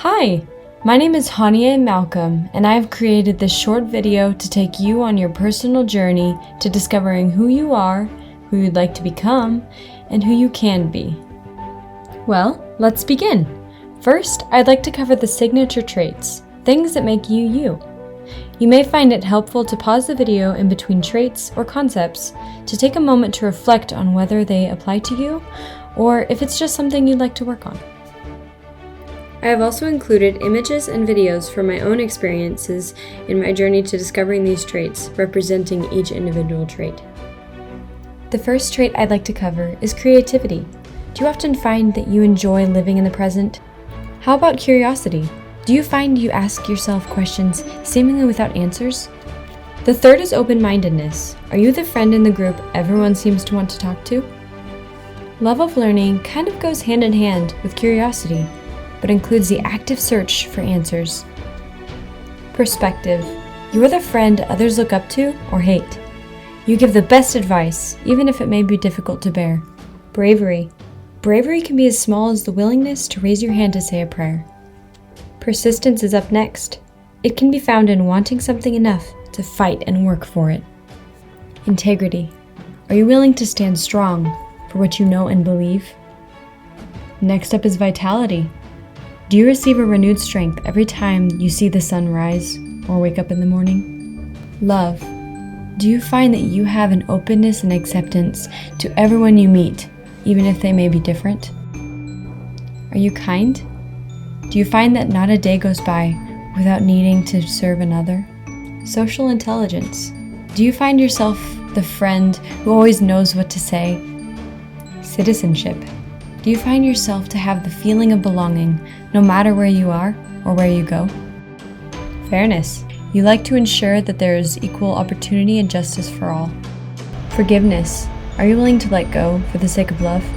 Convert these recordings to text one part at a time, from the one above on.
Hi, my name is Hanieh Malcolm, and I have created this short video to take you on your personal journey to discovering who you are, who you'd like to become, and who you can be. Well, let's begin. First, I'd like to cover the signature traits, things that make you you. You may find it helpful to pause the video in between traits or concepts to take a moment to reflect on whether they apply to you or if it's just something you'd like to work on. I have also included images and videos from my own experiences in my journey to discovering these traits, representing each individual trait. The first trait I'd like to cover is creativity. Do you often find that you enjoy living in the present? How about curiosity? Do you find you ask yourself questions seemingly without answers? The third is open-mindedness. Are you the friend in the group everyone seems to want to talk to? Love of learning kind of goes hand in hand with curiosity, but includes the active search for answers. Perspective. You are the friend others look up to or hate. You give the best advice, even if it may be difficult to bear. Bravery. Bravery can be as small as the willingness to raise your hand to say a prayer. Persistence is up next. It can be found in wanting something enough to fight and work for it. Integrity. Are you willing to stand strong for what you know and believe? Next up is vitality. Do you receive a renewed strength every time you see the sun rise or wake up in the morning? Love. Do you find that you have an openness and acceptance to everyone you meet, even if they may be different? Are you kind? Do you find that not a day goes by without needing to serve another? Social intelligence. Do you find yourself the friend who always knows what to say? Citizenship. Do you find yourself to have the feeling of belonging no matter where you are or where you go? Fairness. You like to ensure that there is equal opportunity and justice for all. Forgiveness. Are you willing to let go for the sake of love?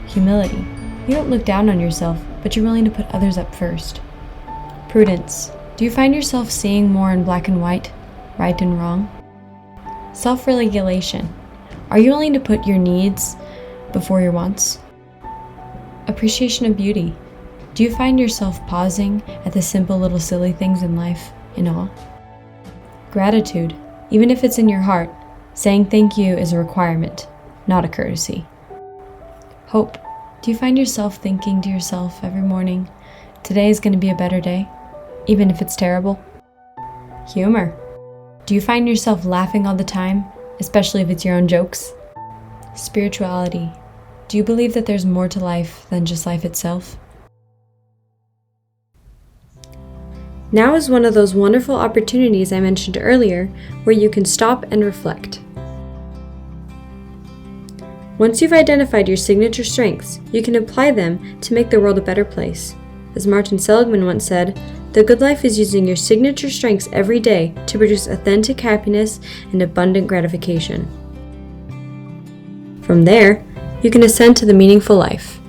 Humility. You don't look down on yourself, but you're willing to put others up first. Prudence. Do you find yourself seeing more in black and white, right and wrong? Self-regulation. Are you willing to put your needs before your wants? Appreciation of beauty. Do you find yourself pausing at the simple little silly things in life in awe? Gratitude. Even if it's in your heart, saying thank you is a requirement, not a courtesy. Hope. Do you find yourself thinking to yourself every morning, today is going to be a better day, even if it's terrible? Humor. Do you find yourself laughing all the time, especially if it's your own jokes? Spirituality. Do you believe that there's more to life than just life itself? Now is one of those wonderful opportunities I mentioned earlier where you can stop and reflect. Once you've identified your signature strengths, you can apply them to make the world a better place. As Martin Seligman once said, the good life is using your signature strengths every day to produce authentic happiness and abundant gratification. From there, you can ascend to the meaningful life.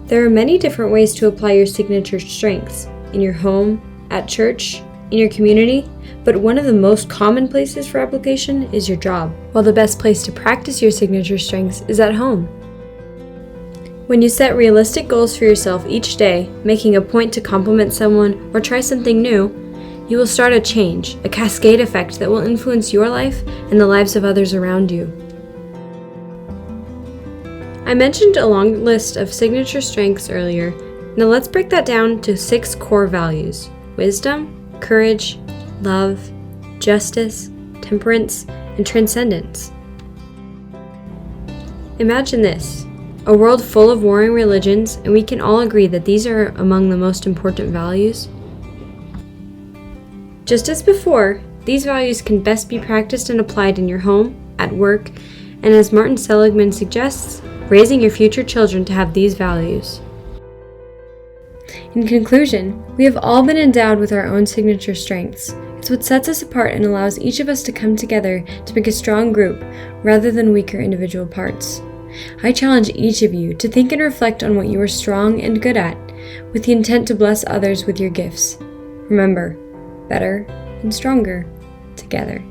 There are many different ways to apply your signature strengths, in your home, at church, in your community, but one of the most common places for application is your job, while the best place to practice your signature strengths is at home. When you set realistic goals for yourself each day, making a point to compliment someone or try something new, you will start a change, a cascade effect that will influence your life and the lives of others around you. I mentioned a long list of signature strengths earlier. Now let's break that down to 6 core values: wisdom, courage, love, justice, temperance, and transcendence. Imagine this, a world full of warring religions, and we can all agree that these are among the most important values. Just as before, these values can best be practiced and applied in your home, at work, and as Martin Seligman suggests, raising your future children to have these values. In conclusion, we have all been endowed with our own signature strengths. It's what sets us apart and allows each of us to come together to make a strong group rather than weaker individual parts. I challenge each of you to think and reflect on what you are strong and good at, with the intent to bless others with your gifts. Remember, better and stronger together.